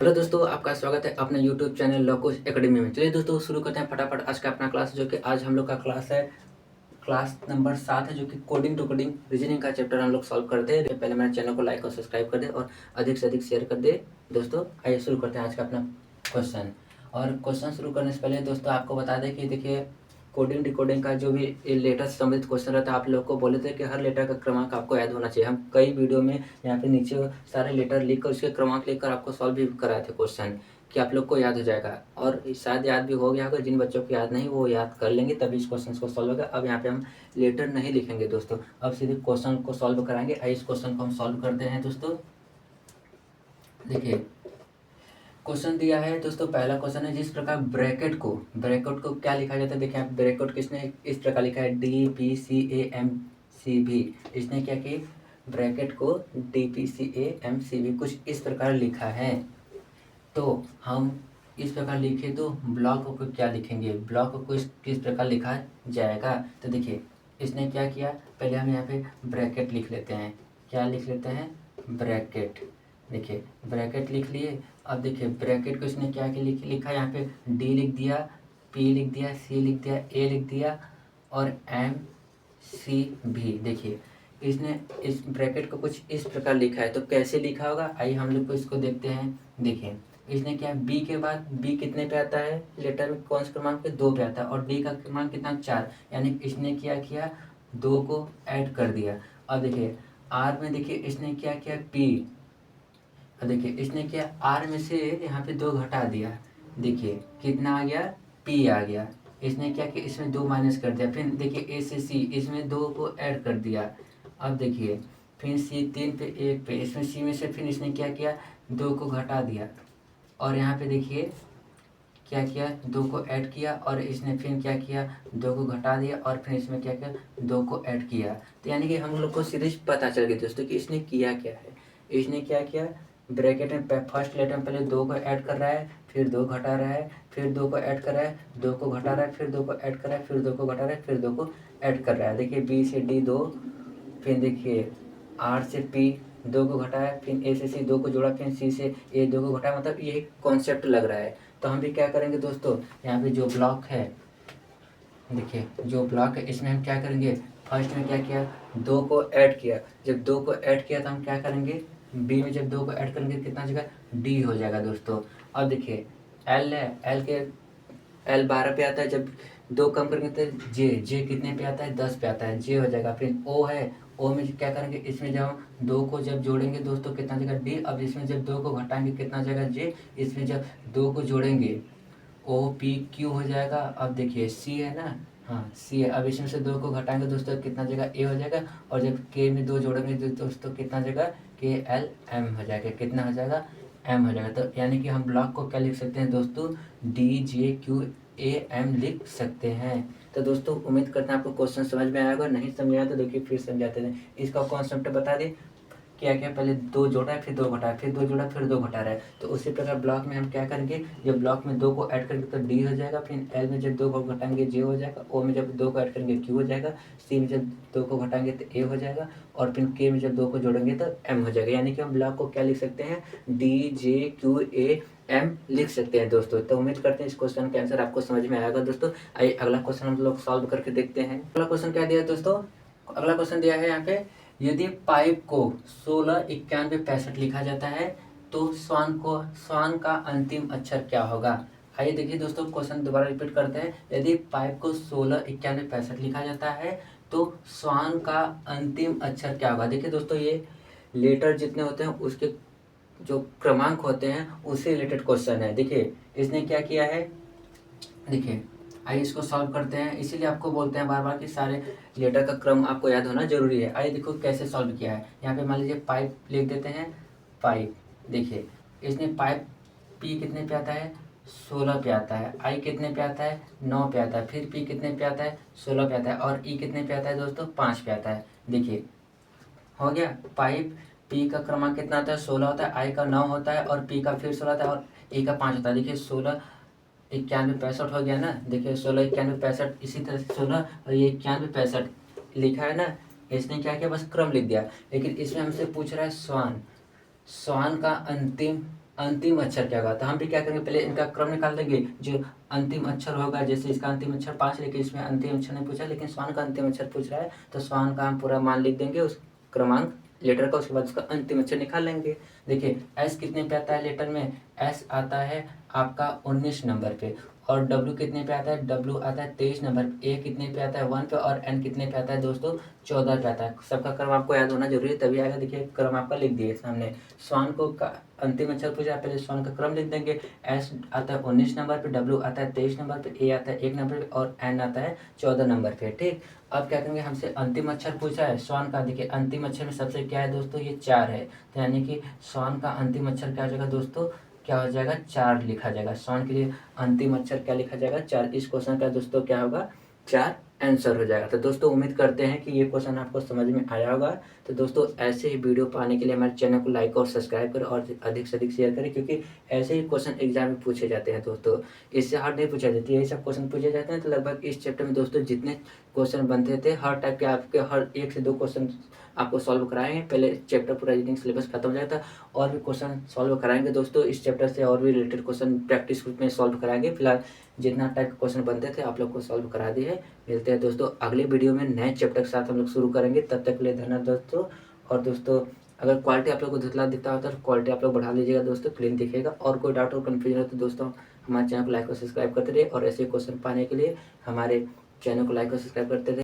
Hello दोस्तों, आपका स्वागत है अपने यूट्यूब चैनल लॉकुश एकेडमी में। चलिए दोस्तों, शुरू करते हैं फटाफट आज का अपना क्लास, जो कि आज हम लोग का क्लास है, क्लास नंबर 7 है, जो कि कोडिंग टू कोडिंग रीजनिंग का चैप्टर हम लोग सॉल्व करते हैं। पहले मेरे चैनल को लाइक और सब्सक्राइब कर दे और अधिक से अधिक शेयर कर दे। दोस्तों आइए शुरू करते हैं आज का अपना क्वेश्चन। और क्वेश्चन शुरू करने से पहले दोस्तों आपको बता दें कि देखिए, कोडिंग डिकोडिंग का जो भी लेटर से संबंधित क्वेश्चन रहता है, आप लोग को बोले थे कि हर लेटर का क्रमांक आपको याद होना चाहिए। हम कई वीडियो में यहाँ पे नीचे सारे लेटर लिख कर उसके क्रमांक लिखकर आपको सॉल्व भी कराए थे क्वेश्चन, कि आप लोग को याद हो जाएगा। और शायद याद भी हो गया होगा, जिन बच्चों को याद नहीं वो याद कर लेंगे तभी इस क्वेश्चन को सॉल्व होगा। अब यहाँ पे हम लेटर नहीं लिखेंगे दोस्तों, अब सीधे क्वेश्चन को सॉल्व कराएंगे। आइए इस क्वेश्चन को हम सॉल्व करते हैं दोस्तों। देखिए क्वेश्चन दिया है दोस्तों, पहला क्वेश्चन है, जिस प्रकार ब्रैकेट को क्या लिखा जाता है। देखिए आप ब्रैकेट किसने इस प्रकार लिखा है, DPCAMCB। इसने क्या कि ब्रैकेट को DPCAMCB कुछ इस प्रकार लिखा है। तो हम इस प्रकार लिखे तो ब्लॉक को क्या लिखेंगे, ब्लॉक को किस प्रकार लिखा जाएगा। तो देखिए इसने क्या किया, पहले हम यहाँ पे ब्रैकेट लिख लेते हैं। क्या लिख लेते हैं, ब्रैकेट। देखिए ब्रैकेट लिख लिए। अब देखिए ब्रैकेट को इसने क्या क्या लिखा, यहाँ पे D लिख दिया, P लिख दिया, C लिख दिया, A लिख दिया और MCB। देखिए इसने इस ब्रैकेट को कुछ इस प्रकार लिखा है। तो कैसे लिखा होगा, आइए हम लोग को इसको देखते हैं। देखिए इसने क्या, बी के बाद बी कितने पे आता है, लेटर में कौन से क्रमांक पे, 2 पे आता है, और डी का क्रमांक कितना, 4। यानी इसने क्या किया, 2 को ऐड कर दिया। अब देखिए आर में देखिए इसने क्या किया, पी। अब देखिए इसने क्या, आर में से यहाँ पे 2 घटा दिया। देखिए कितना आ गया, पी आ गया। इसने क्या किया, इसमें 2 माइनस कर दिया। फिर देखिए ए से सी, इसमें 2 को ऐड कर दिया। अब देखिए फिर सी 3 पे 1 पे, इसमें सी में से फिर इसने क्या किया, 2 को घटा दिया। और यहाँ पे देखिए क्या किया, 2 को ऐड किया और इसने फिर क्या किया, 2 को घटा दिया और फिर इसमें क्या किया, 2 को ऐड किया। तो यानी कि हम लोग को सीधे पता चल गया दोस्तों कि इसने किया क्या है। इसने क्या किया, ब्रैकेट में फर्स्ट लेटर में पहले 2 को ऐड कर रहा है, फिर 2 घटा रहा है, फिर 2 को ऐड कर रहा है, 2 को घटा रहा है, फिर 2 को ऐड कर रहा है, फिर 2 को घटा रहा है, फिर 2 को ऐड कर रहा है। देखिए बी से डी 2, फिर देखिए आर से पी 2 को घटाया, फिर ए से सी 2 को जोड़ा, फिर सी से ए 2 को घटाया। मतलब ये कॉन्सेप्ट लग रहा है। तो हम भी क्या करेंगे दोस्तों, यहाँ पे जो ब्लॉक है, देखिए जो ब्लॉक है इसमें हम क्या करेंगे, फर्स्ट में क्या किया, 2 को ऐड किया। जब 2 को ऐड किया तो हम क्या करेंगे, बी में जब 2 को ऐड करेंगे कितना जगह, डी हो जाएगा दोस्तों। अब देखिए एल है, एल के एल 12 पे आता है, जब 2 कम करेंगे तो जे कितने पे आता है, 10 पे आता है, जे हो जाएगा। फिर ओ है, ओ में क्या करेंगे, इसमें जब हम 2 को जब जोड़ेंगे दोस्तों कितना जगह, डी। अब इसमें जब 2 को घटाएंगे कितना जगह, जे। इसमें जब 2 को जोड़ेंगे ओ पी क्यू हो जाएगा। अब देखिए सी है ना, हाँ सी है। अब इसमें से 2 को घटाएंगे दोस्तों कितना जगह, ए हो जाएगा। और जब के में 2 जोड़ेंगे तो दोस्तों कितना जगह, के एल एम हो जाएगा। कितना हो जाएगा, एम हो जाएगा। तो यानी कि हम ब्लॉक को क्या लिख सकते हैं दोस्तों, D J Q A M लिख सकते हैं। तो दोस्तों उम्मीद करते हैं आपको क्वेश्चन समझ में आएगा। नहीं समझ आया तो देखिए फिर समझाते हैं। इसका कॉन्सेप्ट बता दें, क्या क्या, पहले 2 जोड़ा है, फिर 2 घटा है, फिर 2 जोड़ा, फिर 2 घटा रहा है। तो उसी प्रकार ब्लॉक में हम क्या करेंगे, जब ब्लॉक में 2 को ऐड करेंगे तो डी हो जाएगा, फिर एल में जब 2 को घटाएंगे जे हो जाएगा, ओ में जब 2 को ऐड करेंगे क्यू हो जाएगा, सी में जब 2 को घटाएंगे तो ए हो जाएगा, और फिर के में जब 2 को जोड़ेंगे तो एम हो जाएगा। यानी कि हम ब्लॉक को क्या लिख सकते हैं, D J Q A M लिख सकते हैं दोस्तों। तो उम्मीद करते हैं इस क्वेश्चन का आंसर आपको समझ में आएगा दोस्तों। आइए अगला क्वेश्चन हम लोग सॉल्व करके देखते हैं। अगला क्वेश्चन क्या दिया है दोस्तों, अगला क्वेश्चन दिया है यहाँ पे, यदि पाइप को 16 91 65 लिखा जाता है तो श्वान का अंतिम अक्षर क्या होगा। आइए देखिए दोस्तों, क्वेश्चन दोबारा रिपीट करते हैं। यदि पाइप को 16 91 65 लिखा जाता है तो श्वान का अंतिम अक्षर क्या होगा। देखिए दोस्तों, ये लेटर जितने होते हैं उसके जो क्रमांक होते हैं उससे रिलेटेड क्वेश्चन है। देखिए इसने क्या किया है, देखिए आइए इसको सॉल्व करते हैं। इसीलिए आपको बोलते हैं बार बार कि सारे लेटर का क्रम आपको याद होना जरूरी है। आइए देखो कैसे सॉल्व किया है। यहाँ पे मान लीजिए पाइप लिख देते हैं, पाइप। देखिए इसने पाइप पी कितने पे आता है, 16 पे आता है। आई कितने पे आता है, 9 पे आता है। फिर पी कितने पे आता है, 16 पे आता है। और ई कितने पे आता है दोस्तों, 5 पे आता है। देखिए हो गया, पाइप पी का क्रमांक कितना होता है, 16 होता है, आई का 9 होता है, और पी का फिर 16 होता है, और ई का 5 होता है। देखिए 16 91 65 हो गया ना। देखिए 16 91 65, इसी तरह से 16 और ये 91 65 लिखा है ना। इसने क्या किया, बस क्रम लिख दिया। लेकिन इसमें हमसे पूछ रहा है श्वान, श्वान का अंतिम अंतिम अक्षर क्या होगा। तो हम भी क्या करेंगे, पहले इनका क्रम निकाल देंगे। जो अंतिम अक्षर होगा, जैसे इसका अंतिम अक्षर 5, लेकिन इसमें अंतिम अक्षर नहीं पूछा, लेकिन स्वान का अंतिम अक्षर पूछ रहा है, तो स्वान का हम पूरा मान लिख देंगे उस क्रमांक लेटर का, उसके बाद उसका अंतिम अक्षर निकाल लेंगे। देखिए एस कितने पे आता है लेटर में, एस आता है आपका 19 नंबर पे, और डब्ल्यू कितने पे आता है, डब्ल्यू आता है 23 नंबर पे, ए कितने पे आता है 1 पे, और एन कितने पे आता है दोस्तों 14 पे आता है। सबका क्रम आपको याद होना जरूरी है, तभी आएगा। देखिए क्रम आपका लिख दिए सामने। स्वान को का अंतिम अक्षर पूछा, पहले स्वान का क्रम लिख देंगे। एस आता है 19 नंबर पे, डब्ल्यू आता है 23 नंबर पे, ए आता है 1 नंबर पे, और एन आता है 14 नंबर पे। ठीक, अब क्या करेंगे, हमसे अंतिम अक्षर पूछा है स्वान का। देखिए अंतिम अक्षर में सबसे क्या है दोस्तों, ये 4 है, तो यानी कि स्वान का अंतिम अक्षर क्या हो जाएगा दोस्तों, क्या हो जाएगा 4 लिखा जाएगा। स्वान के लिए अंतिम अक्षर क्या लिखा जाएगा 4। इस क्वेश्चन का दोस्तों क्या होगा 4 आंसर हो जाएगा। तो दोस्तों उम्मीद करते हैं कि ये क्वेश्चन आपको समझ में आया होगा। तो दोस्तों ऐसे ही वीडियो पाने के लिए हमारे चैनल को लाइक और सब्सक्राइब करें, और अधिक से अधिक शेयर करें, क्योंकि ऐसे ही क्वेश्चन एग्जाम में पूछे जाते हैं दोस्तों। इससे हार्ड नहीं पूछा जाती, यही सब क्वेश्चन पूछे जाते हैं। तो लगभग इस चैप्टर में दोस्तों जितने क्वेश्चन बनते थे, हर टाइप के आपके हर 1 से 2 क्वेश्चन आपको सॉल्व कराएंगे। पहले चैप्टर पूरा रीडिंग सिलेबस खत्म हो जाता है, और भी क्वेश्चन सॉल्व कराएंगे दोस्तों इस चैप्टर से, और भी रिलेटेड क्वेश्चन प्रैक्टिस ग्रुप में सॉल्व कराएंगे। फिलहाल जितना टाइप क्वेश्चन बनते थे आप लोग को सॉल्व करा दिए हैं। मिलते हैं दोस्तों अगले वीडियो में नए चैप्टर के साथ हम लोग शुरू करेंगे। तब तक के लिए धन्यवाद दोस्तों। और दोस्तों अगर क्वालिटी आप लोग को धुंधला दिखता होता है तो क्वालिटी आप लोग बढ़ा लीजिएगा दोस्तों, क्लीन दिखेगा। और कोई डाउट और कन्फ्यूजन हो तो दोस्तों हमारे चैनल को लाइक और सब्सक्राइब करते रहिए, और ऐसे क्वेश्चन पाने के लिए हमारे चैनल को लाइक और सब्सक्राइब करते रहिए।